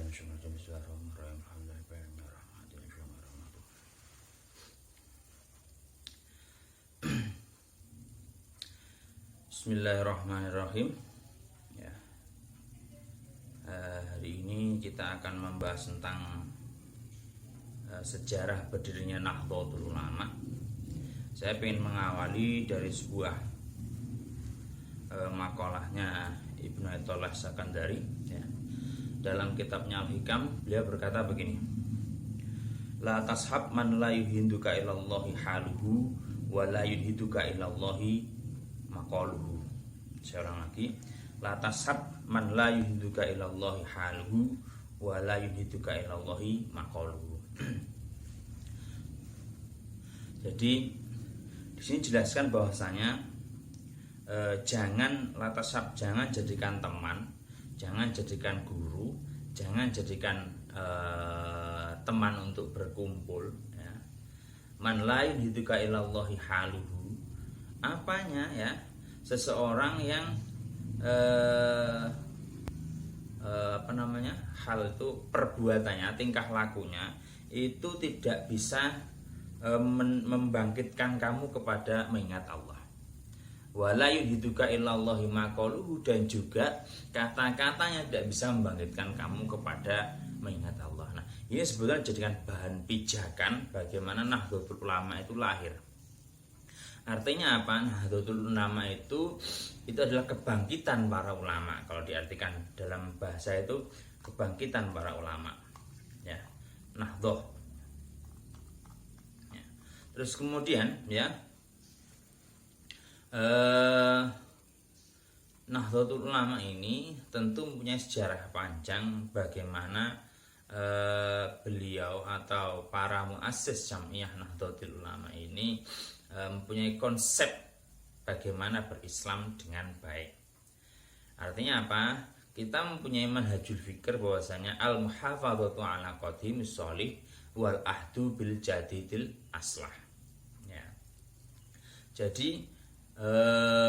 Bismillahirrahmanirrahim. Ya. Hari ini kita akan membahas tentang sejarah berdirinya Nahdlatul Ulama. Saya ingin mengawali dari sebuah makalahnya Ibnu Athaillah Sakandari. Ya. Dalam kitabnya Al-Hikam, beliau berkata begini: La tashab man la yuhinduka ilallahi haluhu wa la yuhinduka ilallahi maqaluhu. Seorang lagi, la tashab man la yuhinduka ilallahi haluhu wa la yuhinduka ilallahi maqaluhu. Jadi di sini jelaskan bahwasanya jangan la tashab, jangan jadikan teman, jangan jadikan guru, jangan jadikan teman untuk berkumpul, ya. Man la yuhinduka ilallahi haluhu, apanya, ya, seseorang yang hal itu, perbuatannya, tingkah lakunya itu tidak bisa membangkitkan kamu kepada mengingat Allah. Wala yuhiduka illallahi maqaluhu, dan juga kata-katanya tidak bisa membangkitkan kamu kepada mengingat Allah. Nah, ini sebetulnya jadikan bahan pijakan bagaimana Nahdlatul Ulama itu lahir. Artinya apa? Nahdlatul Ulama itu adalah kebangkitan para ulama. Kalau diartikan dalam bahasa itu kebangkitan para ulama, ya, Nahdlah. Ya. Terus kemudian, ya, Nahdlatul Ulama ini tentu mempunyai sejarah panjang bagaimana beliau atau para muassis Jamiah Nahdlatul Ulama ini mempunyai konsep bagaimana berislam dengan baik. Artinya apa? Kita mempunyai manhajul fikr bahwasanya al-muhafadzatu ala qadimis sholih wal ahdu bil jadidil aslah. Ya. Jadi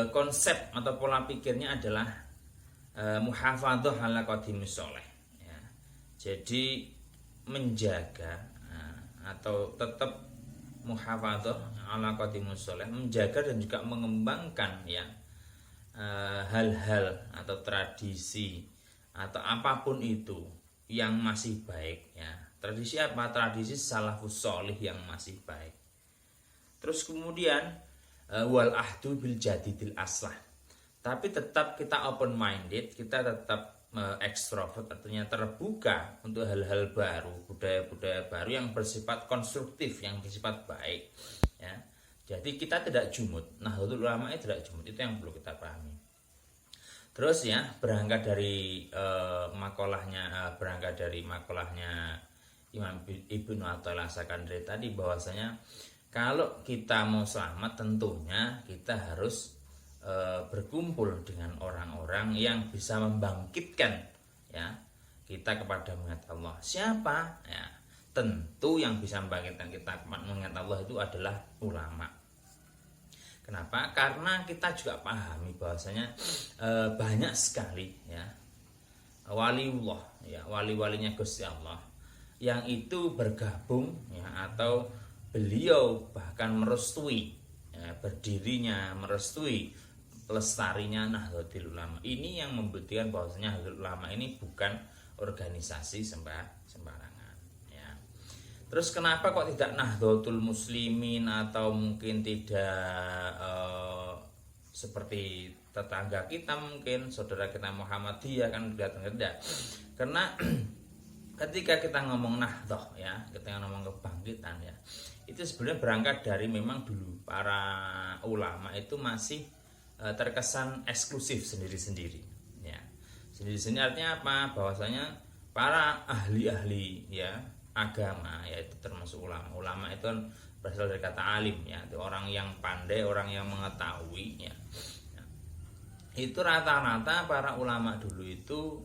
konsep atau pola pikirnya adalah muhafadzah ala qadimis sholih. Ya. Jadi menjaga atau tetap muhafadzah ala qadimus sholih, menjaga dan juga mengembangkan, ya, hal-hal atau tradisi atau apapun itu yang masih baik, ya. Tradisi apa? Tradisi salafus sholih yang masih baik. Terus kemudian wal ahdu bil jadidil aslah. Tapi tetap kita open minded, kita tetap ekstrovert, artinya terbuka untuk hal-hal baru, budaya-budaya baru yang bersifat konstruktif, yang bersifat baik, ya. Jadi kita tidak jumud. Nahdlatul Ulama itu tidak jumud, itu yang perlu kita pahami. Terus, ya, berangkat dari makalahnya Imam Ibnu Athaillah Sakandari tadi, bahwasanya kalau kita mau selamat tentunya kita harus berkumpul dengan orang-orang yang bisa membangkitkan, ya, kita kepada mengingat Allah. Siapa? Ya, tentu yang bisa membangkitkan kita mengingat Allah itu adalah ulama. Kenapa? Karena kita juga pahami bahwasanya banyak sekali, ya, waliullah, ya, wali-walinya Gusti Allah yang itu bergabung, ya, atau beliau bahkan merestui, ya, berdirinya, merestui lestarinya Nahdlatul Ulama. Ini yang membuktikan bahwasanya Nahdlatul Ulama ini bukan organisasi sembarangan, ya. Terus kenapa kok tidak Nahdlatul Muslimin atau mungkin tidak seperti tetangga kita, mungkin saudara kita Muhammadiyah, kan kelihatan tidak? Karena ketika kita ngomong Nahdlah, ya, kita ngomong kebangkitan, ya, itu sebenarnya berangkat dari memang dulu para ulama itu masih terkesan eksklusif sendiri-sendiri, ya. Sendiri-sendiri artinya apa? Bahwasanya para ahli-ahli, ya, agama, yaitu termasuk ulama. Ulama itu kan berasal dari kata alim, ya, itu orang yang pandai, orang yang mengetahui, ya. Itu rata-rata para ulama dulu itu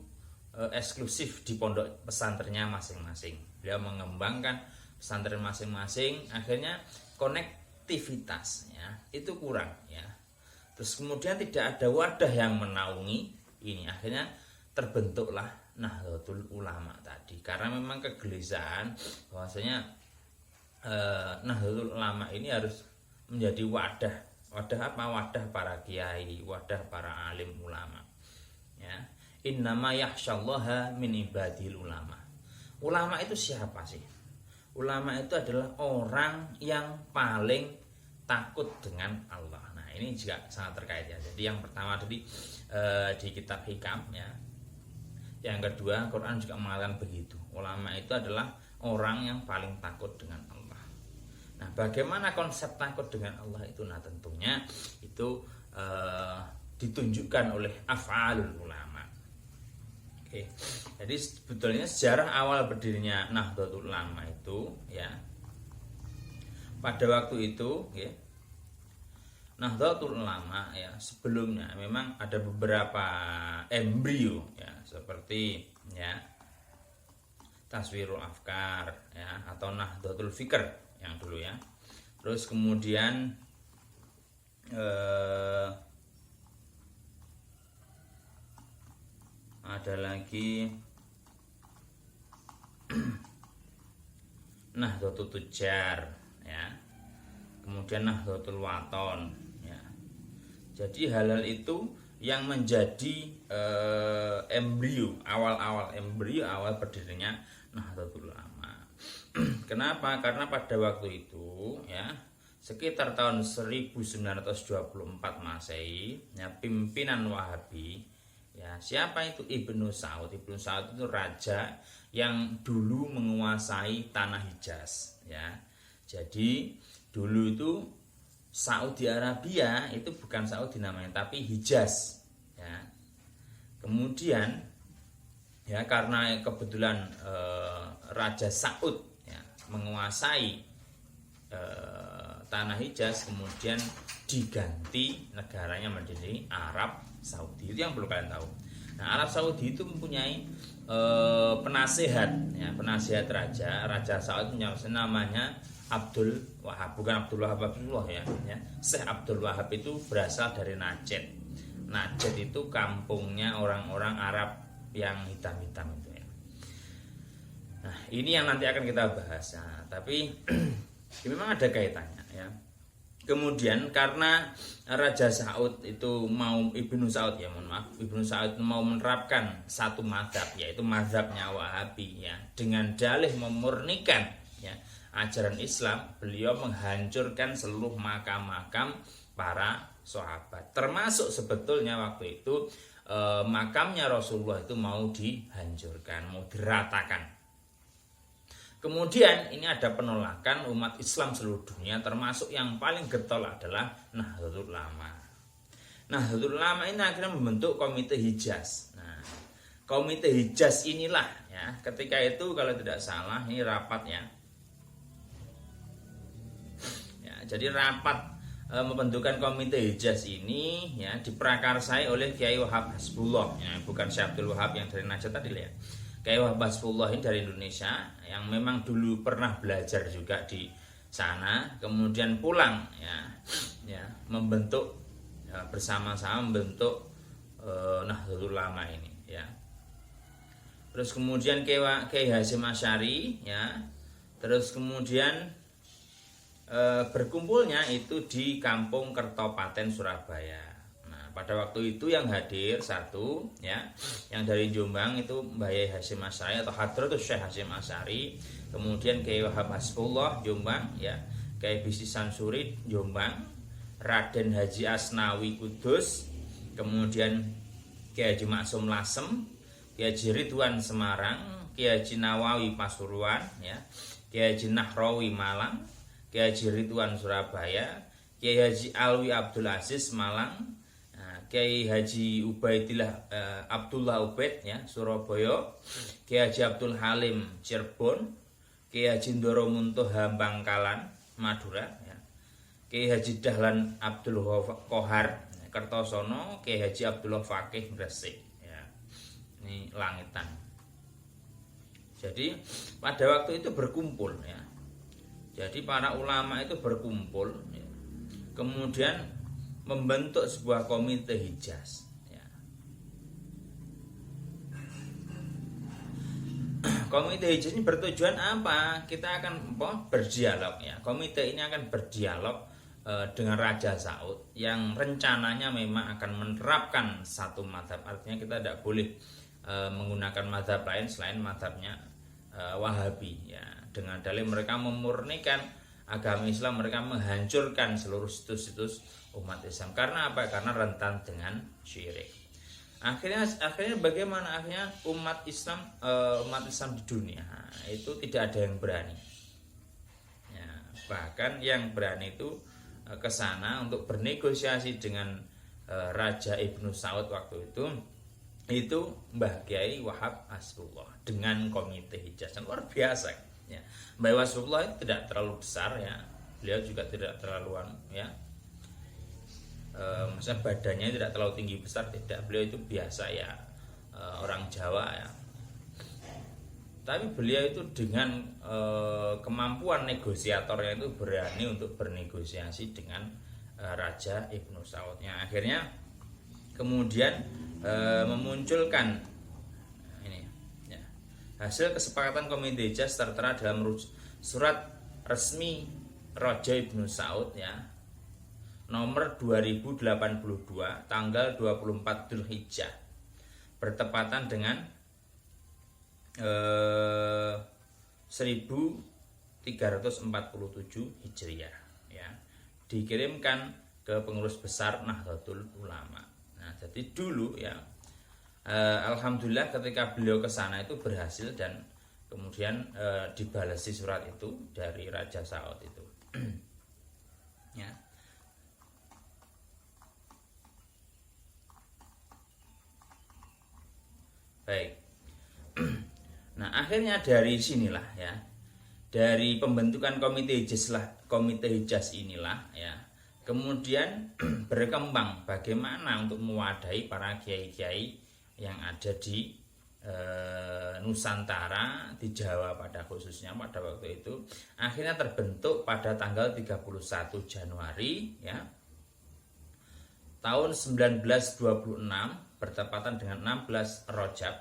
eksklusif di pondok pesantrennya masing-masing. Beliau mengembangkan pesantren masing-masing, akhirnya konektivitasnya itu kurang, ya. Terus kemudian tidak ada wadah yang menaungi ini, akhirnya terbentuklah Nahdlatul Ulama tadi, karena memang kegelisahan bahwasanya Nahdlatul Ulama ini harus menjadi wadah apa, wadah para kiai, wadah para alim ulama, ya. Innama yakhsyallaha min ibadil ulama. Ulama itu siapa sih? Ulama itu adalah orang yang paling takut dengan Allah. Nah, ini juga sangat terkait ya. Jadi yang pertama tadi di kitab Hikam, ya. Yang kedua, Quran juga mengatakan begitu. Ulama itu adalah orang yang paling takut dengan Allah. Nah, bagaimana konsep takut dengan Allah itu? Nah, tentunya itu ditunjukkan oleh af'alul ulama. Oke. Jadi sebetulnya sejarah awal berdirinya Nahdlatul Ulama itu, ya, pada waktu itu, ya, Nahdlatul Ulama, ya, sebelumnya memang ada beberapa embrio, ya, seperti, ya, Taswirul Afkar, ya, atau Nahdlatul Fikr yang dulu, ya. Terus kemudian ada lagi Nahdlatul Tujar, ya. Kemudian Nahdlatul Waton, ya. Jadi hal-hal itu yang menjadi embrio awal berdirinya Nahdlatul Ulama. Kenapa? Karena pada waktu itu, ya, sekitar tahun 1924 Masehi, ya, pimpinan Wahabi, ya, siapa itu? Ibnu Saud. Ibnu Saud itu raja yang dulu menguasai tanah Hijaz, ya. Jadi dulu itu Saudi Arabia itu bukan Saudi namanya, tapi Hijaz, ya. Kemudian, ya, karena kebetulan Raja Saud, ya, menguasai tanah Hijaz, kemudian diganti negaranya menjadi Arab Saudi. Itu yang perlu kalian tahu. Nah, Arab Saudi itu mempunyai penasehat, ya, penasehat Raja Saud namanya Abdul Wahab, bukan Abdul Wahab Abdullah, ya. Syekh Abdul Wahab itu berasal dari Najd. Najd itu kampungnya orang-orang Arab yang hitam-hitam itu, ya. Nah, ini yang nanti akan kita bahas. Nah, tapi memang ada kaitannya, ya. Kemudian karena Raja Saud itu Ibnu Saud, ya, mohon maaf, Ibnu Saud mau menerapkan satu mazhab, yaitu mazhabnya Wahabi, ya, dengan dalih memurnikan, ya, ajaran Islam, beliau menghancurkan seluruh makam-makam para sahabat, termasuk sebetulnya waktu itu makamnya Rasulullah itu mau dihancurkan, mau diratakan. Kemudian ini ada penolakan umat Islam seluruh dunia, termasuk yang paling getol adalah Nahdlatul Ulama. Nahdlatul Ulama ini akhirnya membentuk Komite Hijaz. Nah, Komite Hijaz inilah, ya, ketika itu kalau tidak salah ini rapat, ya. Ya, jadi rapat membentukkan Komite Hijaz ini, ya, diprakarsai oleh Kiai Wahab Hasbullah, ya, bukan Syekh Abdul Wahab yang dari Najd tadi, ya. Kiai Wahab Hasbullah ini dari Indonesia yang memang dulu pernah belajar juga di sana, kemudian pulang, ya, membentuk, ya, bersama-sama membentuk Nahdlatul Ulama ini, ya. Terus kemudian Kiai Hasyim Asy'ari, ya. Terus kemudian berkumpulnya itu di Kampung Kertopaten Surabaya. Pada waktu itu yang hadir satu, ya, yang dari Jombang itu Mbah Yai Hasyim Asy'ari atau Hadratus Syekh Hasyim Asy'ari, kemudian Kiai Wahab Hasbullah Jombang, ya, Kiai Bisri Samsuri Jombang, Raden Haji Asnawi Kudus, kemudian Kiai Haji Maksum Lasem, Kiai Haji Ridwan Semarang, Kiai Haji Nawawi Pasuruan, ya, Kiai Haji Nahrawi Malang, Kiai Haji Ridwan Surabaya, Kiai Haji Alwi Abdul Aziz Malang, Kiai Haji Ubaidillah Abdullah Ubaid, ya, Surabaya, Kiai Haji Abdul Halim Cirebon, Kiai Haji Ndoro Muntoha Bangkalan Madura, ya, Kiai Haji Dahlan Abdul Kohar Kertosono, Kiai Haji Abdullah Fakih Gresik, ya. Ini langitan. Jadi pada waktu itu berkumpul, ya. Jadi para ulama itu berkumpul, ya. Kemudian membentuk sebuah Komite Hijaz, ya. komite hijaz ini bertujuan apa? Kita akan berdialog ya. Komite ini akan berdialog dengan Raja Saud yang rencananya memang akan menerapkan satu mazhab. Artinya kita tidak boleh menggunakan mazhab lain selain mazhabnya Wahabi ya. Dengan dalil mereka memurnikan agama Islam, mereka menghancurkan seluruh situs-situs umat Islam. Karena apa? Karena rentan dengan syirik. Akhirnya bagaimana? Akhirnya umat Islam di dunia itu tidak ada yang berani. Ya, bahkan yang berani itu ke sana untuk bernegosiasi dengan Raja Ibnu Saud waktu itu Mbah Kiai Wahab Hasbullah dengan komite Hijaz. Luar biasa ya. Mbah Hasbullah itu tidak terlalu besar ya. Beliau juga tidak terlalu ya. Maksudnya badannya tidak terlalu tinggi besar, tidak. Beliau itu biasa ya, orang Jawa ya. Tapi beliau itu dengan kemampuan negosiatornya itu berani untuk bernegosiasi dengan Raja Ibnu Saud. Yang akhirnya kemudian memunculkan ini ya, hasil kesepakatan komite Hijaz tertera dalam surat resmi Raja Ibnu Saud ya, nomor 2082 tanggal 24 Dzulhijjah bertepatan dengan 1347 Hijriah ya, dikirimkan ke pengurus besar Nahdlatul Ulama. Nah, jadi dulu ya, alhamdulillah ketika beliau ke sana itu berhasil dan kemudian dibalasi surat itu dari Raja Saud itu. Ya. Baik. Nah, akhirnya dari sinilah ya, dari pembentukan komite Hijaz inilah ya, kemudian berkembang bagaimana untuk mewadahi para kiai-kiai yang ada di Nusantara, di Jawa pada khususnya pada waktu itu. Akhirnya terbentuk pada tanggal 31 Januari ya, tahun 1926 bertepatan dengan 16 Rajab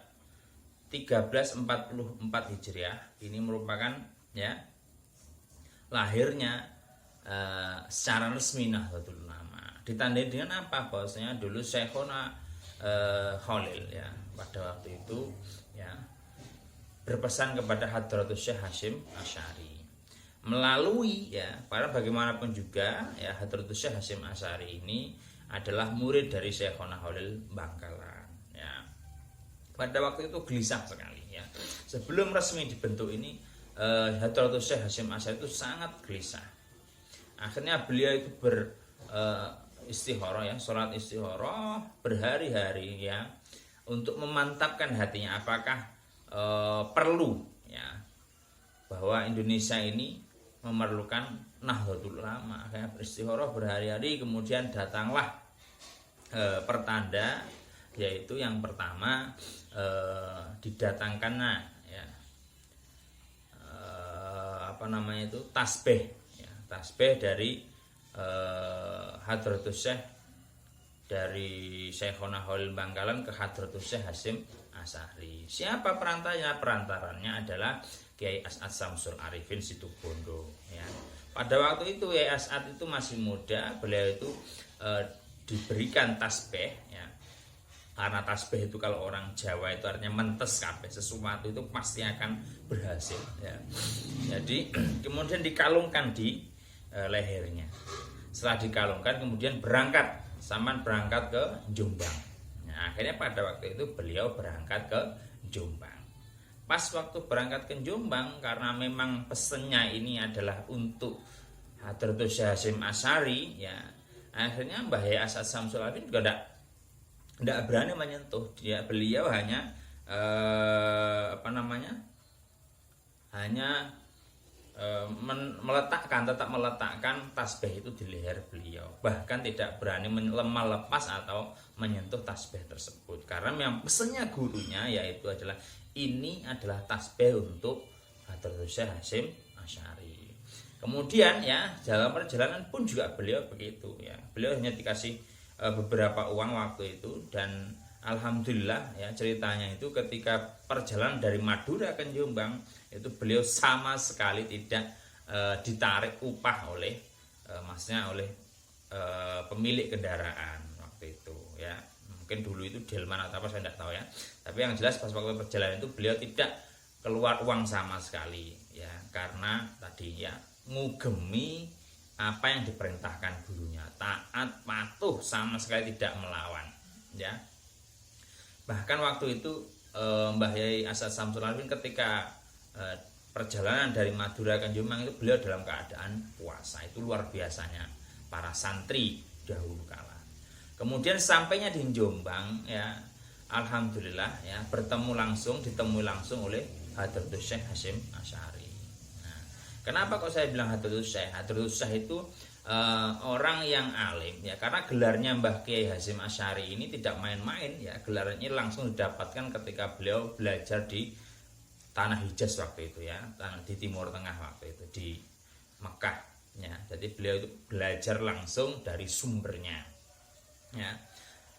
1344 Hijriah. Ini merupakan ya lahirnya secara resmi Nahdlatul Ulama. Ditandai dengan apa? Bahwasanya dulu Syekhona Khalil ya pada waktu itu ya berpesan kepada Hadratus Syekh Hasyim Asy'ari melalui ya, para bagaimanapun juga ya, Hadratus Syekh Hasyim Asy'ari ini adalah murid dari Syekhona Khalil Bangkalan ya. Pada waktu itu gelisah sekali ya. Sebelum resmi dibentuk ini Hadratus Syekh Hasyim Asy'ari itu sangat gelisah. Akhirnya beliau itu istikharah ya, sholat istikharah berhari-hari ya, untuk memantapkan hatinya apakah perlu ya bahwa Indonesia ini memerlukan Nahdlatul Ulama. Akhirnya beristikharah berhari-hari, kemudian datanglah pertanda, yaitu yang pertama didatangkan ya tasbih ya, tasbih dari Hadratus Syekh, dari Syekhona Khalil Bangkalan ke Hadratus Syekh Hasyim Asy'ari. Siapa perantaranya? Perantaranya adalah Kiai As'ad Syamsul Arifin Situbondo ya. Pada waktu itu Kiai As'ad itu masih muda, beliau itu diberikan tasbih ya. Karena tasbih itu kalau orang Jawa itu artinya mentes kabeh, sesuatu itu pasti akan berhasil ya. Jadi kemudian dikalungkan di lehernya. Setelah dikalungkan kemudian berangkat ke Jombang. Nah, akhirnya pada waktu itu beliau berangkat ke Jombang. Pas waktu berangkat ke Jombang, karena memang pesennya ini adalah untuk Hadratus Syekh Hasyim Asy'ari ya, akhirnya Mbah As'ad Syamsul Arifin juga tidak berani menyentuh dia. Beliau hanya tetap meletakkan tasbih itu di leher beliau, bahkan tidak berani lepas atau menyentuh tasbih tersebut, karena memang pesannya gurunya yaitu adalah ini adalah tasbih untuk Hadratus Syekh Hasyim Asy'ari. Kemudian ya dalam perjalanan pun juga beliau begitu ya, beliau hanya dikasih beberapa uang waktu itu, dan alhamdulillah ya, ceritanya itu ketika perjalanan dari Madura ke Jombang itu beliau sama sekali tidak ditarik upah oleh maksudnya oleh pemilik kendaraan waktu itu ya. Mungkin dulu itu delman atau apa saya tidak tahu ya, tapi yang jelas pas waktu perjalanan itu beliau tidak keluar uang sama sekali ya, karena tadi ya ngugemi apa yang diperintahkan gurunya, taat patuh sama sekali tidak melawan ya. Bahkan waktu itu Mbah Yai As'ad Syamsul Arifin ketika perjalanan dari Madura ke Jombang itu beliau dalam keadaan puasa, itu luar biasanya para santri dahulu kala. Kemudian sampainya di Jombang ya, alhamdulillah ya, ditemui langsung oleh Hadratus Syekh Hasyim Asy'ari. Nah, kenapa kok saya bilang Hadratus Syekh? Hadratus Syekh itu orang yang alim ya, karena gelarnya Mbah Kiai Hasyim Asy'ari ini tidak main-main ya, gelarnya langsung didapatkan ketika beliau belajar di tanah Hijaz waktu itu ya, di Timur Tengah waktu itu di Mekah ya. Jadi beliau itu belajar langsung dari sumbernya ya.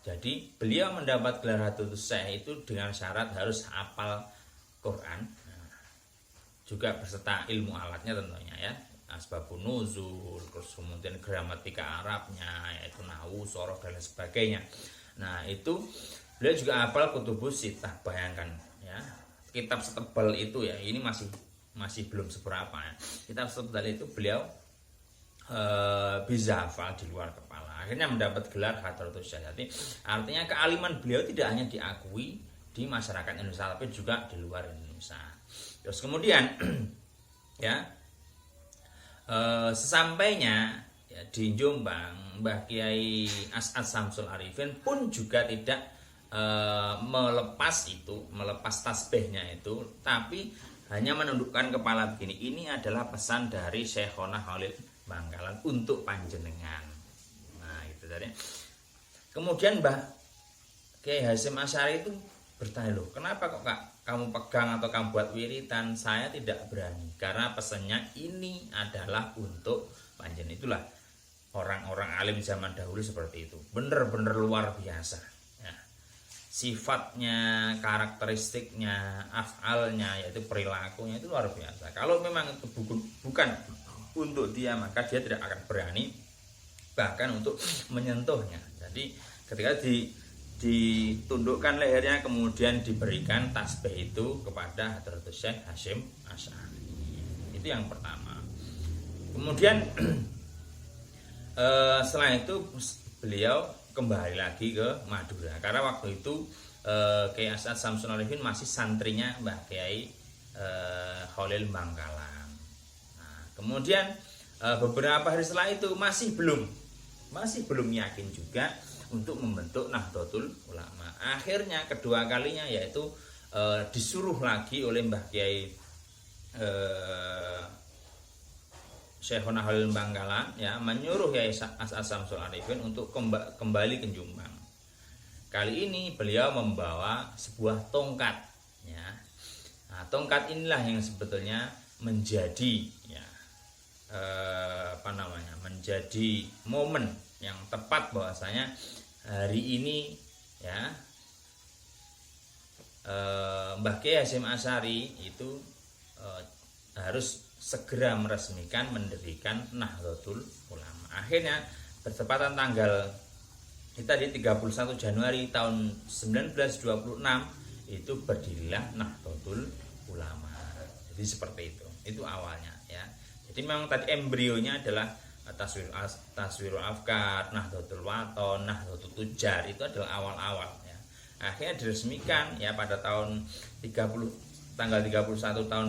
Jadi beliau mendapat gelar Hadratus Syekh itu dengan syarat harus hafal Quran, juga beserta ilmu alatnya tentunya ya, asbabun nuzul, terus kemudian gramatika Arabnya yaitu nahwu, sorof dan sebagainya. Nah itu beliau juga hafal kutubus sittah, bayangkan ya, kitab setebal itu ya, ini masih belum seberapa ya, kitab setebal itu beliau bisa hafal di luar kepala, akhirnya mendapat gelar Hadratus Syekh. Jadi artinya kealiman beliau tidak hanya diakui di masyarakat Indonesia tapi juga di luar Indonesia. Terus kemudian ya sesampainya ya, di Jombang, Mbah Kiai As'ad Syamsul Arifin pun juga tidak melepas tasbihnya itu, tapi hanya menundukkan kepala begini. Ini adalah pesan dari Syekhona Khalil Bangkalan untuk panjenengan. Nah itu tadi. Kemudian Mbah Kiai Hasyim Asy'ari itu bertanya, loh kenapa kok Kak kamu pegang atau kamu buat wiritan? Saya tidak berani, karena pesannya ini adalah untuk panjenengan. Itulah orang-orang alim zaman dahulu seperti itu, bener-bener luar biasa ya. Sifatnya, karakteristiknya, afalnya, yaitu perilakunya itu luar biasa. Kalau memang itu bukan untuk dia, maka dia tidak akan berani bahkan untuk menyentuhnya. Jadi ketika ditundukkan lehernya, kemudian diberikan tasbih itu kepada Hadratus Syekh Hasyim Asy'ari. Itu yang pertama. Kemudian setelah itu beliau kembali lagi ke Madura, karena waktu itu Kiai As'ad Syamsul Arifin masih santrinya Mbah Kiai Khalil Bangkalan. Kemudian beberapa hari setelah itu masih belum yakin juga untuk membentuk Nahdlatul Ulama. Akhirnya kedua kalinya yaitu disuruh lagi oleh Mbah Kiai Syekhona Khalil Bangkalan ya, menyuruh Kiai As'ad Syamsul Arifin untuk kembali ke Jombang. Kali ini beliau membawa sebuah tongkat ya. Nah, tongkat inilah yang sebetulnya menjadi ya menjadi momen yang tepat bahwasanya hari ini ya Mbah Kiai Hasyim Asy'ari itu harus segera meresmikan mendirikan Nahdlatul Ulama. Akhirnya bertepatan tanggal kita di 31 Januari tahun 1926 itu berdirilah Nahdlatul Ulama. Jadi seperti itu awalnya ya. Jadi memang tadi embrionya adalah Taswirul Afkar, Nahdlatul Wathon, Nahdlatul Tujar, itu adalah awal-awal ya. Akhirnya diresmikan ya pada tanggal 31 tahun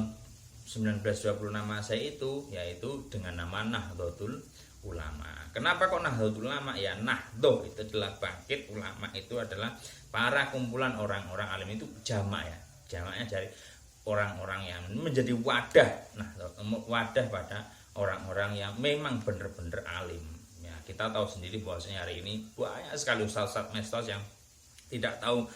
1926 Masehi itu, yaitu dengan nama Nahdlatul Ulama. Kenapa kok Nahdlatul Ulama? Ya Nahdlatul itu adalah bangkit, ulama itu adalah para kumpulan orang-orang alim, itu jamak ya. Jamaknya dari orang-orang yang menjadi wadah, wadah pada orang-orang yang memang benar-benar alim ya. Kita tahu sendiri bahwasanya hari ini banyak sekali ustaz-ustaz mestos yang tidak tahu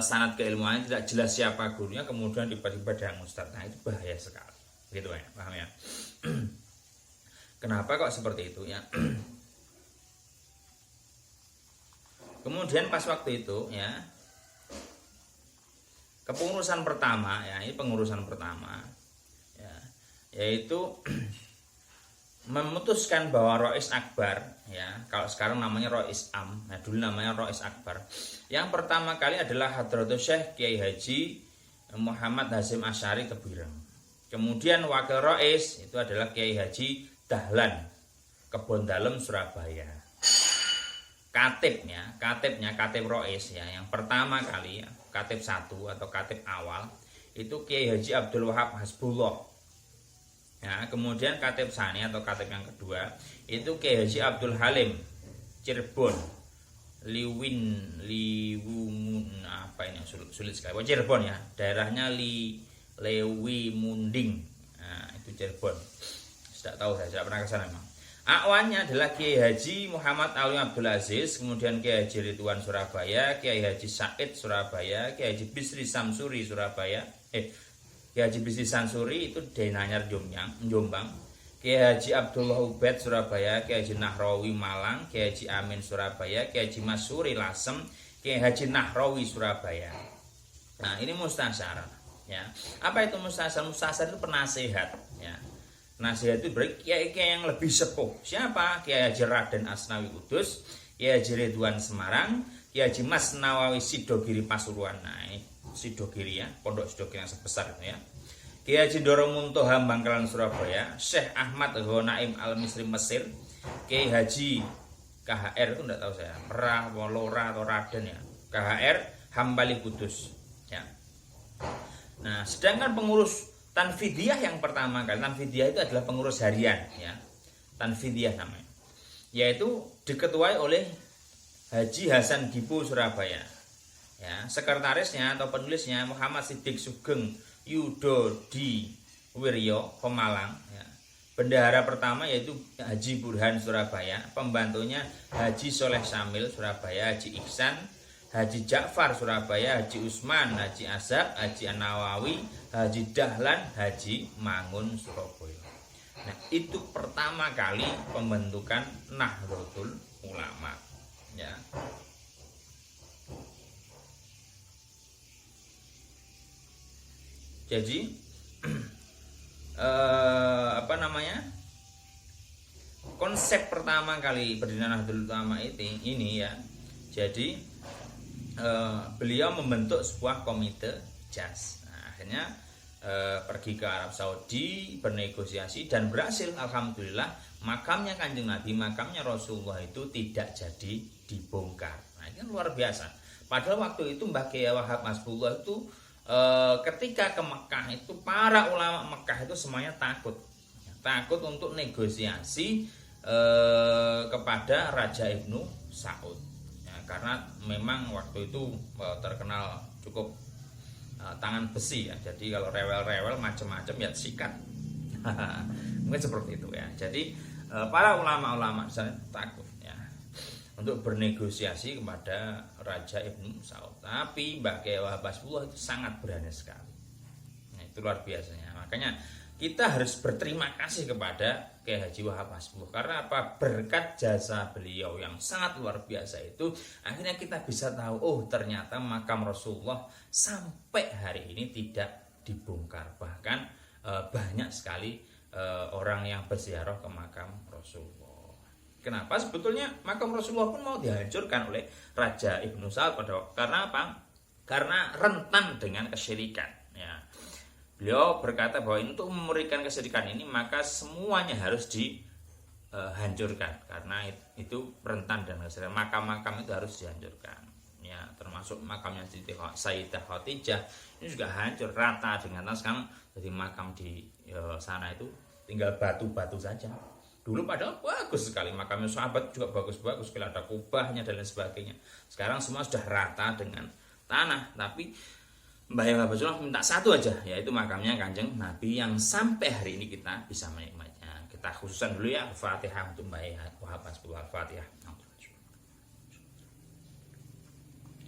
sanad keilmuannya, tidak jelas siapa gurunya, kemudian tiba-tiba dengan ustaz. Nah itu bahaya sekali gitu ya, paham ya. Kenapa kok seperti itu ya? Kemudian pas waktu itu ya kepengurusan pertama ya, ini pengurusan pertama ya, yaitu memutuskan bahwa Rois Akbar ya, kalau sekarang namanya Rois Am, nah dulu namanya Rois Akbar. Yang pertama kali adalah Hadratus Syekh Kiai Haji Muhammad Hasyim Asy'ari Tebireng. Kemudian wakil Rois itu adalah Kiai Haji Dahlan Kebon Dalem Surabaya. Katibnya Katib Rois ya, yang pertama kali ya, Katib 1 atau Katib awal itu Kiai Haji Abdul Wahab Hasbullah. Ya, kemudian Katib Sani atau Katib yang kedua itu Kiai Haji Abdul Halim Cirebon Liwumun apa ini sulit sekali. Oh, Cirebon ya, daerahnya Lewi Munding. Nah, itu Cirebon. Tidak tahu, saya tidak pernah ke sana memang. Akwannya adalah Kiai Haji Muhammad Ali Abdul Aziz, kemudian Kiai Haji Ridwan Surabaya, Kiai Haji Said Surabaya, Kiai Haji Bisri Samsuri Surabaya. Kiai Haji Bisri Samsuri itu Denanyar Jombang, Kiai Haji Abdullah Ubed Surabaya, Kiai Haji Nahrawi Malang, Kiai Haji Amin Surabaya, Kiai Haji Masuri Lasem, Kiai Haji Nahrawi Surabaya. Nah, ini mustasyar ya. Apa itu mustasyar? Mustasyar itu penasehat ya. Nasihat itu berarti kiai-kiai yang lebih sepuh. Siapa? Kiai Haji Raden Asnawi Kudus, Kiai Haji Ridwan Semarang, Kiai Haji Mas Nawawi Sidogiri Pasuruan. Nah, Sidogiri ya, pondok Sidogiri yang sebesar itu ya. Kiai Haji Doro Muntoha Bangkalan Surabaya, Syekh Ahmad Ghonaim Al Misri Mesir, Kiai Haji KHR itu enggak tahu saya, Merah, Wolora atau Raden ya. KHR Hambali Kudus ya. Nah, sedangkan pengurus Tanfidiyah yang pertama kali, Tanfidiyah itu adalah pengurus harian ya. Tanfidiyah namanya. Yaitu diketuai oleh Haji Hasan Gipo Surabaya. Ya, sekretarisnya atau penulisnya Muhammad Siddiq Sugeng Yudo Di Wiryo Pemalang ya. Bendahara pertama yaitu Haji Burhan Surabaya, pembantunya Haji Soleh Samil Surabaya, Haji Ihsan, Haji Ja'far Surabaya, Haji Usman, Haji Azab, Haji An-Nawawi, Haji Dahlan, Haji Mangun Surabaya. Nah, itu pertama kali pembentukan Nahdlatul Ulama ya. Jadi apa namanya, konsep pertama kali berdirinya Nahdlatul Ulama ini ya. Jadi beliau membentuk sebuah komite Hijaz. Nah, akhirnya pergi ke Arab Saudi bernegosiasi dan berhasil. Alhamdulillah, makamnya Kanjeng Nabi, makamnya Rasulullah itu tidak jadi dibongkar. Nah, ini luar biasa. Padahal waktu itu Mbah Kiai Wahab Hasbullah itu ketika ke Mekah itu para ulama Mekah itu semuanya takut untuk negosiasi kepada Raja Ibnu Saud ya, karena memang waktu itu terkenal cukup tangan besi ya. Jadi kalau rewel-rewel macam-macam ya sikat. Mungkin seperti itu ya. Jadi para ulama-ulama sana takut ya untuk bernegosiasi kepada Raja Ibnu Saud. Tapi Mbah Kiai Wahab Hasbullah itu sangat berani sekali. Nah, itu luar biasanya. Makanya kita harus berterima kasih kepada Kiai Haji Wahab Hasbullah. Karena apa? Berkat jasa beliau yang sangat luar biasa itu, akhirnya kita bisa tahu, oh ternyata makam Rasulullah sampai hari ini tidak dibongkar. Bahkan banyak sekali orang yang berziarah ke makam Rasulullah. Kenapa? Sebetulnya makam Rasulullah pun mau dihancurkan oleh Raja Ibnu Saud karena apa? Karena rentan dengan kesyirikan ya. Beliau berkata bahwa untuk memurihkan kesyirikan ini maka semuanya harus dihancurkan karena itu rentan dengan kesyirikan. Makam-makam itu harus dihancurkan ya, termasuk makamnya Sayyidah Khadijah ini juga hancur rata dengan sekarang. Jadi makam di sana itu tinggal batu-batu saja. Dulu padahal bagus sekali, makamnya sahabat juga bagus-bagus, kalau ada kubahnya dan lain sebagainya. Sekarang semua sudah rata dengan tanah. Tapi Mbah Wahab Hasbullah minta satu aja, yaitu makamnya Kanjeng Nabi yang sampai hari ini kita bisa menikmatinya. Kita khususkan dulu ya, Fatihah untuk Mbah Wahab Hasbullah. Fatihah.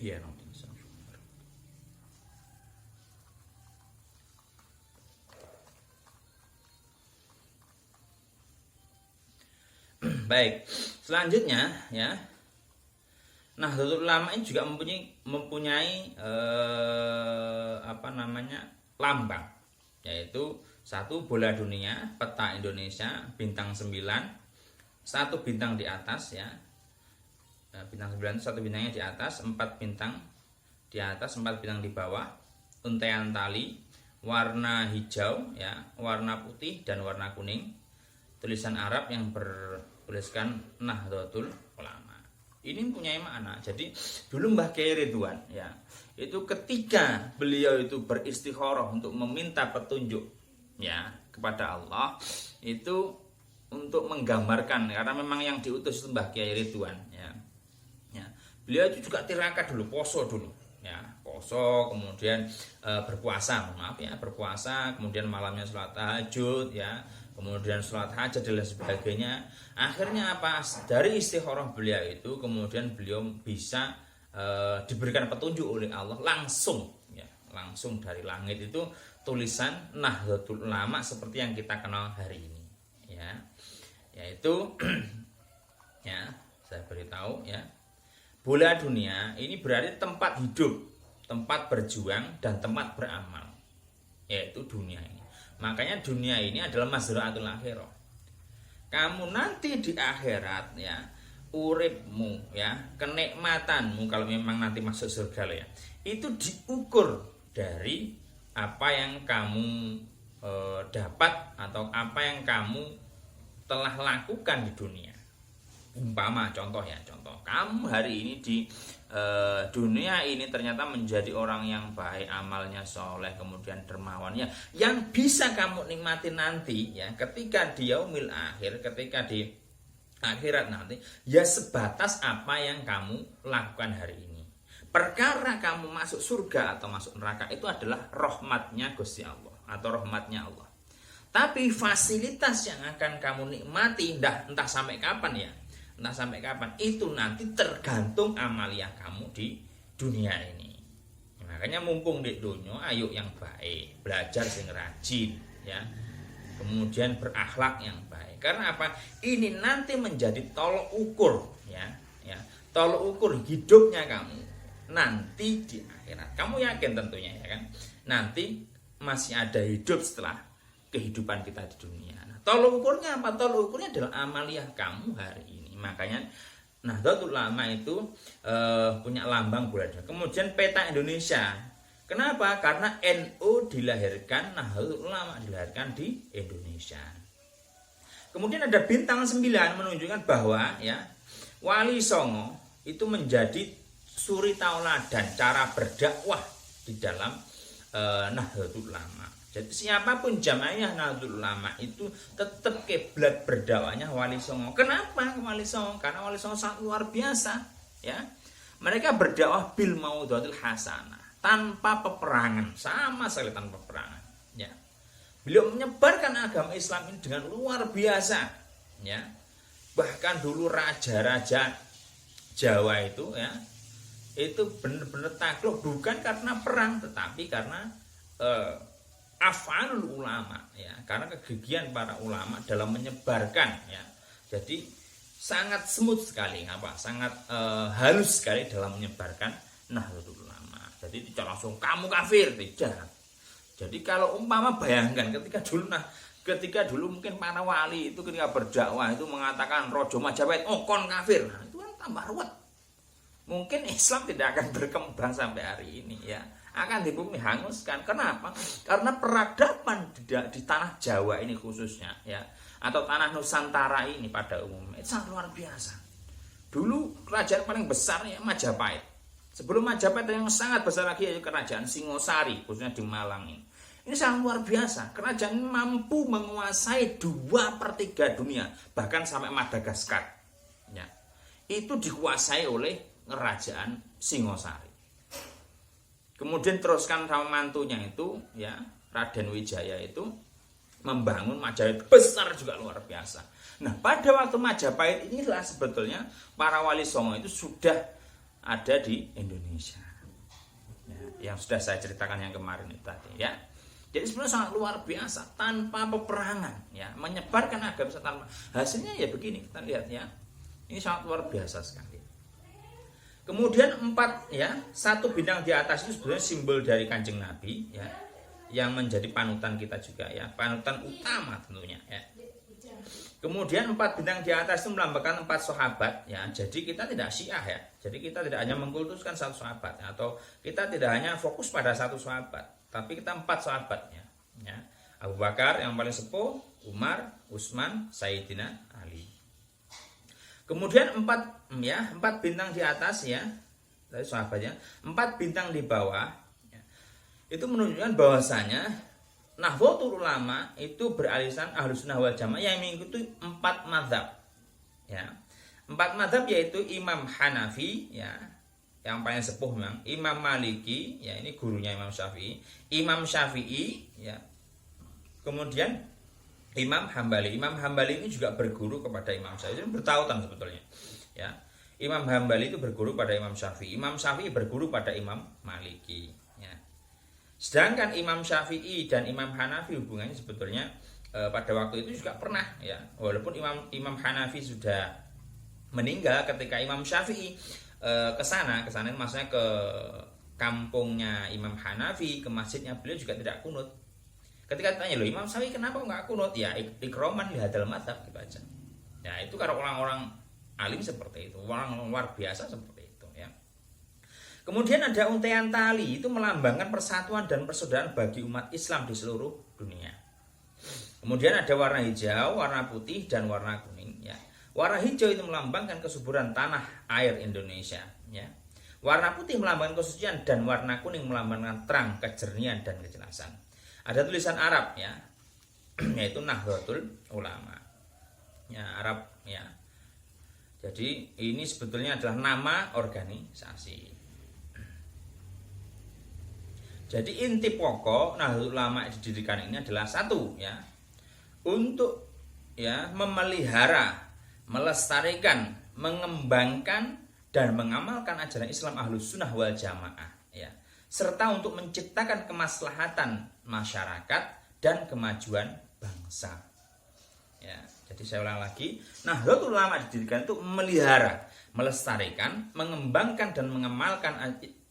Iya, baik, selanjutnya ya, Nahdlatul Ulama ini juga mempunyai lambang, yaitu satu bola dunia, peta Indonesia, bintang 9, satu bintang di atas ya. Bintang 9 itu satu bintangnya di atas, 4 bintang di atas, 4 bintang di bawah, untaian tali warna hijau ya, warna putih dan warna kuning, tulisan Arab yang bertuliskan Nahdlatul Ulama. Ini mempunyai makna. Jadi dulu Mbah Kyai Ridwan ya, itu ketika beliau itu beristikharah untuk meminta petunjuk ya kepada Allah, itu untuk menggambarkan, karena memang yang diutus itu Mbah Kyai Ridwan ya. Beliau itu juga tirakat dulu, poso dulu ya, poso, kemudian berpuasa, berpuasa, kemudian malamnya sholat tahajud ya, kemudian sholat hajat dan lain sebagainya. Akhirnya apa? Dari istikharah beliau itu kemudian beliau bisa diberikan petunjuk oleh Allah langsung ya, langsung dari langit itu tulisan Nahdlatul Ulama seperti yang kita kenal hari ini ya, yaitu ya, saya beritahu ya, bola dunia ini berarti tempat hidup, tempat berjuang dan tempat beramal, yaitu dunia ini. Makanya dunia ini adalah mazra'atul akhirah. Kamu nanti di akhirat ya, uripmu ya, kenikmatanmu kalau memang nanti masuk surga ya, itu diukur dari apa yang kamu dapat atau apa yang kamu telah lakukan di dunia. Umpama contoh kamu hari ini di dunia ini ternyata menjadi orang yang baik, amalnya soleh, kemudian dermawan ya, yang bisa kamu nikmati nanti ya, ketika di yaumil akhir, ketika di akhirat nanti ya, sebatas apa yang kamu lakukan hari ini. Perkara kamu masuk surga atau masuk neraka itu adalah rahmatnya Gusti Allah atau rahmatnya Allah. Tapi fasilitas yang akan kamu nikmati entah sampai kapan ya, entah sampai kapan, itu nanti tergantung amalia kamu di dunia ini. Makanya mumpung di dunia, ayo yang baik, belajar sing rajin ya, kemudian berakhlak yang baik. Karena apa? Ini nanti menjadi tolok ukur ya, tolok ukur hidupnya kamu nanti di akhirat. Kamu yakin tentunya ya kan, nanti masih ada hidup setelah kehidupan kita di dunia. Nah, tolok ukurnya apa? Tolok ukurnya adalah amalia kamu hari ini. Makanya Nahdlatul Ulama itu punya lambang bola dunia. Kemudian peta Indonesia. Kenapa? Karena NU dilahirkan, Nahdlatul Ulama dilahirkan di Indonesia. Kemudian ada bintang 9 menunjukkan bahwa ya, Wali Songo itu menjadi suri tauladan cara berdakwah di dalam Nahdlatul Ulama. Jadi siapapun jamaah Nahdlatul Ulama itu tetap kiblat berdakwahnya Wali Songo. Kenapa Wali Songo? Karena Wali Songo sangat luar biasa ya. Mereka berdakwah bil maudhatil hasanah, tanpa peperangan, sama sekali tanpa peperangan ya. Beliau menyebarkan agama Islam ini dengan luar biasa ya. Bahkan dulu raja-raja Jawa itu ya, itu benar-benar takluk bukan karena perang, tetapi karena af'alul ulama ya, karena kegigihan para ulama dalam menyebarkan ya. Jadi sangat smooth sekali sangat halus sekali dalam menyebarkan Nahdlatul Ulama. Jadi tidak langsung kamu kafir, tidak. Jadi kalau umpama bayangkan ketika dulu mungkin para wali itu ketika berdakwah itu mengatakan Raja Majapahit kon kafir. Nah, itu kan tambah ruwet. Mungkin Islam tidak akan berkembang sampai hari ini ya, akan dibumi hanguskan. Kenapa? Karena peradaban di tanah Jawa ini khususnya ya, atau tanah Nusantara ini pada umumnya itu sangat luar biasa. Dulu kerajaan paling besar ya Majapahit. Sebelum Majapahit yang sangat besar lagi yaitu kerajaan Singosari, khususnya di Malang ini. Ini sangat luar biasa. Kerajaan ini mampu menguasai 2/3 dunia, bahkan sampai Madagaskar. Ya. Itu dikuasai oleh kerajaan Singosari. Kemudian teruskan sama mantunya itu ya, Raden Wijaya itu membangun Majapahit besar juga luar biasa. Nah, pada waktu Majapahit inilah sebetulnya para Wali Songo itu sudah ada di Indonesia. Ya, yang sudah saya ceritakan yang kemarin itu tadi ya. Jadi sebenarnya sangat luar biasa tanpa peperangan ya, menyebarkan agama tanpa. Hasilnya ya begini, kita lihat ya. Ini sangat luar biasa sekali. Kemudian 4 ya, 1 bintang di atas itu sebenarnya simbol dari Kanjeng Nabi ya, yang menjadi panutan kita juga ya, panutan utama tentunya ya. Kemudian 4 bintang di atas itu melambangkan 4 sahabat ya. Jadi kita tidak syiah ya. Jadi kita tidak hanya mengkultuskan satu sahabat ya, atau kita tidak hanya fokus pada satu sahabat, tapi kita 4 sahabat ya. Ya. Abu Bakar yang paling sepuh, Umar, Utsman, Sayyidina Ali. Kemudian 4 ya, 4 bintang di atas ya. Dari sahabatnya, 4 bintang di bawah ya. Itu menunjukkan bahwasanya Nahdlatul Ulama itu beralisan Ahlus Sunnah wal Jamaah yang mengikuti 4 mazhab. Ya. 4 mazhab yaitu Imam Hanafi ya, yang paling sepuh memang, Imam Maliki ya, ini gurunya Imam Syafi'i, Imam Syafi'i ya. Kemudian Imam Hambali. Imam Hambali ini juga berguru kepada Imam Syafi'i, bertautan sebetulnya. Ya. Imam Hambali itu berguru pada Imam Syafi'i, Imam Syafi'i berguru pada Imam Maliki. Sedangkan Imam Syafi'i dan Imam Hanafi hubungannya sebetulnya pada waktu itu juga pernah ya, walaupun Imam Hanafi sudah meninggal, ketika Imam Syafi'i ke sana maksudnya ke kampungnya Imam Hanafi, ke masjidnya, beliau juga tidak kunut. Ketika ditanya, loh Imam Syafi'i kenapa nggak kunut? Ya ikroman lihadal madzhab gitu aja. Ya itu karena orang-orang alim seperti itu, orang luar biasa seperti itu. Kemudian ada untaian tali, itu melambangkan persatuan dan persaudaraan bagi umat Islam di seluruh dunia. Kemudian ada warna hijau, warna putih, dan warna kuning. Ya. Warna hijau itu melambangkan kesuburan tanah air Indonesia. Ya. Warna putih melambangkan kesucian, dan warna kuning melambangkan terang, kejernihan, dan kejelasan. Ada tulisan Arab ya, yaitu Nahdlatul Ulama. Ya, Arab ya. Jadi ini sebetulnya adalah nama organisasi. Jadi inti pokok Nahdlatul Ulama didirikan ini adalah satu ya, untuk ya memelihara, melestarikan, mengembangkan dan mengamalkan ajaran Islam Ahlus Sunnah wal Jamaah ya, serta untuk menciptakan kemaslahatan masyarakat dan kemajuan bangsa. Ya, jadi saya ulang lagi, Nahdlatul Ulama didirikan untuk memelihara, melestarikan, mengembangkan dan mengamalkan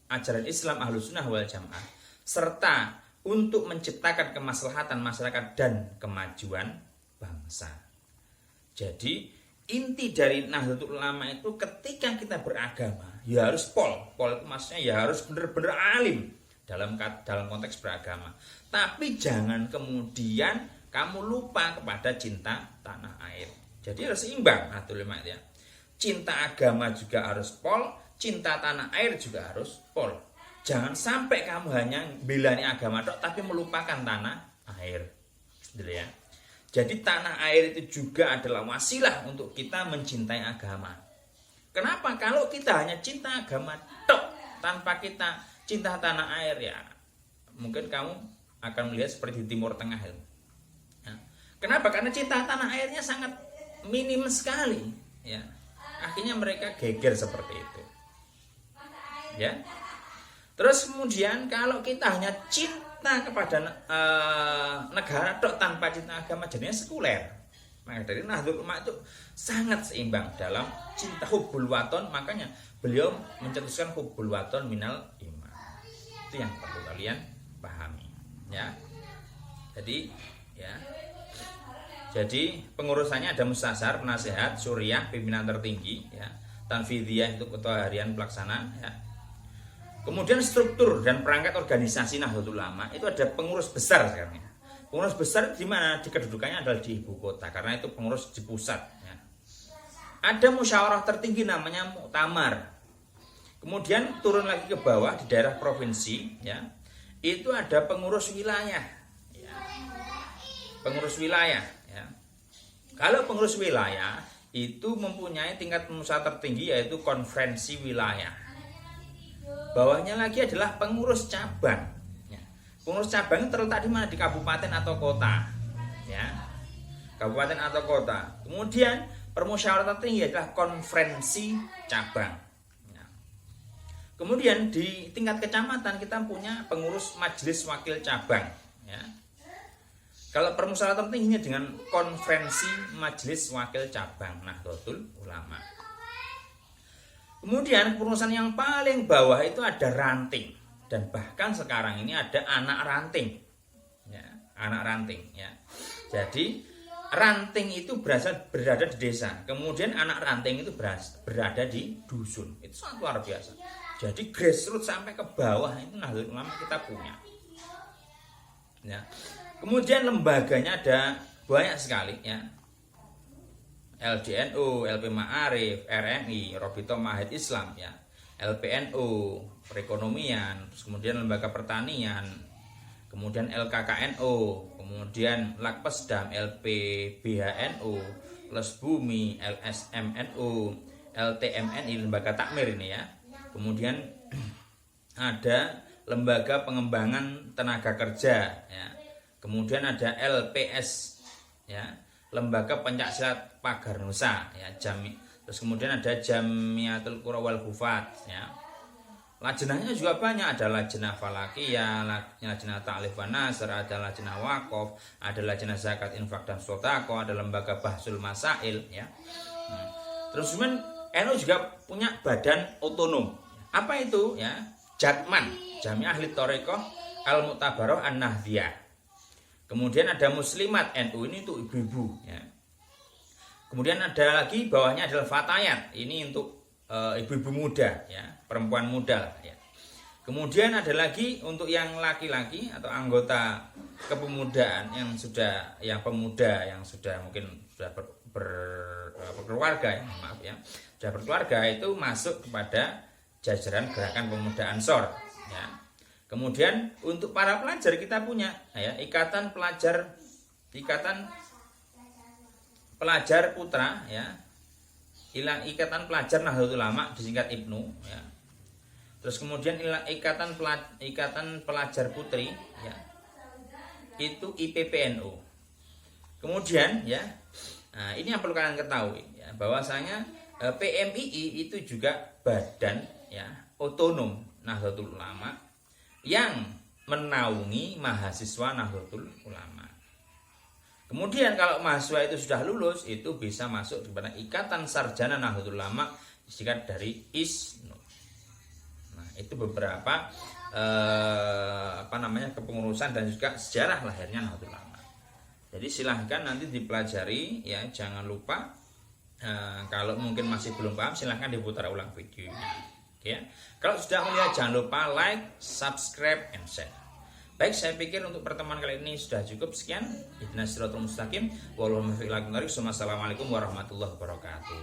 ajaran Islam Ahlus Sunnah wal Jamaah, serta untuk menciptakan kemaslahatan masyarakat dan kemajuan bangsa. Jadi inti dari Nahdlatul Ulama itu ketika kita beragama ya harus pol itu maksudnya ya harus benar-benar alim dalam konteks beragama. Tapi jangan kemudian kamu lupa kepada cinta tanah air. Jadi harus seimbang Nahdlatul Ulama ya. Cinta agama juga harus pol, cinta tanah air juga harus pol. Jangan sampai kamu hanya belani agama tok tapi melupakan tanah air. Gitu ya. Jadi tanah air itu juga adalah wasilah untuk kita mencintai agama. Kenapa? Kalau kita hanya cinta agama tok tanpa kita cinta tanah air ya, mungkin kamu akan melihat seperti di Timur Tengah itu. Ya. Kenapa? Karena cinta tanah airnya sangat minim sekali. Ya. Akhirnya mereka geger seperti itu. Ya. Terus kemudian kalau kita hanya cinta kepada negara tok tanpa cinta agama jadinya sekuler. Maka dari Nahdlatul Ulama itu sangat seimbang dalam cinta hubbul waton, makanya beliau mencetuskan hubbul waton minal iman. Itu yang perlu kalian pahami, ya. Jadi ya. Jadi pengurusannya ada Mustasar, penasehat, Suriah, pimpinan tertinggi ya. Tanfidiyah itu ketua harian pelaksana ya. Kemudian struktur dan perangkat organisasi Nahdlatul Ulama itu ada pengurus besar sekarang ya. Pengurus besar di mana? Di kedudukannya adalah di ibu kota karena itu pengurus di pusat ya. Ada musyawarah tertinggi namanya Muktamar. Kemudian turun lagi ke bawah di daerah provinsi ya. Itu ada pengurus wilayah ya. Pengurus wilayah ya. Kalau pengurus wilayah itu mempunyai tingkat musyawarah tertinggi yaitu konferensi wilayah. Bawahnya lagi adalah pengurus cabang. Ya. Pengurus cabang terletak di mana? Di kabupaten atau kota. Ya. Kabupaten atau kota. Kemudian permusyawaratan tertinggi adalah konferensi cabang. Ya. Kemudian di tingkat kecamatan kita punya pengurus majelis wakil cabang. Ya. Kalau permusyawaratan tertingginya dengan konferensi majelis wakil cabang Nahdlatul Ulama. Kemudian kepengurusan yang paling bawah itu ada ranting, dan bahkan sekarang ini ada anak ranting, ya, anak ranting, ya. Jadi ranting itu berada di desa, kemudian anak ranting itu berada di dusun. Itu sangat luar biasa. Jadi grassroots sampai ke bawah itu Nahdlatul Ulama kita punya. Ya. Kemudian lembaganya ada banyak sekali, ya. LDNU, LP Ma'arif, RMI, Robito Mahid Islam, ya. LPNU, perekonomian, terus kemudian lembaga pertanian, kemudian LKKNU, kemudian Lakpesdam, LPBHNU, Les Bumi, LSMNU, LTMNI, lembaga takmir ini, ya. Kemudian ada lembaga pengembangan tenaga kerja, ya. Kemudian ada LPS, ya, lembaga pencaksilat pagar nusa, ya, terus kemudian ada Jamiatul Qura wal Hufat, ya. Lajnahnya juga banyak, ada lajnah falakiyah, lajnah ta'lif wa nasr, ada lajnah waqaf, ada lajnah zakat infak dan sodako, ada lembaga bahsul masail, ya. Terus kemudian NU juga punya badan otonom. Apa itu, ya? Jatman, Jamiah Ahli Thariqah Al Mu'tabarah An-Nahdiyah. Kemudian ada Muslimat NU, ini untuk ibu-ibu, ya. Kemudian ada lagi bawahnya adalah Fatayat, ini untuk ibu-ibu muda, ya, perempuan muda, ya. Kemudian ada lagi untuk yang laki-laki atau anggota kepemudaan yang pemuda yang sudah mungkin sudah berkeluarga, ya, maaf, ya, sudah berkeluarga, itu masuk kepada jajaran Gerakan Pemuda Ansor, ya. Kemudian untuk para pelajar kita punya, ya, Ikatan Pelajar Putra, ya, Ikatan Pelajar Nahdlatul Ulama disingkat IPNU, ya. Terus kemudian Ikatan Pelajar Putri, ya, itu IPPNU. Kemudian, ya, nah, ini yang perlu kalian ketahui, ya, bahwasanya PMII itu juga badan, ya, otonom Nahdlatul Ulama yang menaungi mahasiswa Nahdlatul Ulama. Kemudian kalau mahasiswa itu sudah lulus, itu bisa masuk kepada Ikatan Sarjana Nahdlatul Ulama disingkat dari ISNU. Nah, itu beberapa kepengurusan dan juga sejarah lahirnya Nahdlatul Ulama. Jadi silahkan nanti dipelajari, ya, jangan lupa kalau mungkin masih belum paham silahkan diputar ulang videonya. Ya. Kalau sudah melihat jangan lupa like, subscribe, and share. Baik, saya pikir untuk pertemuan kali ini sudah cukup. Sekian. Ihdinas siratal mustaqim. Wassalamualaikum warahmatullahi wabarakatuh.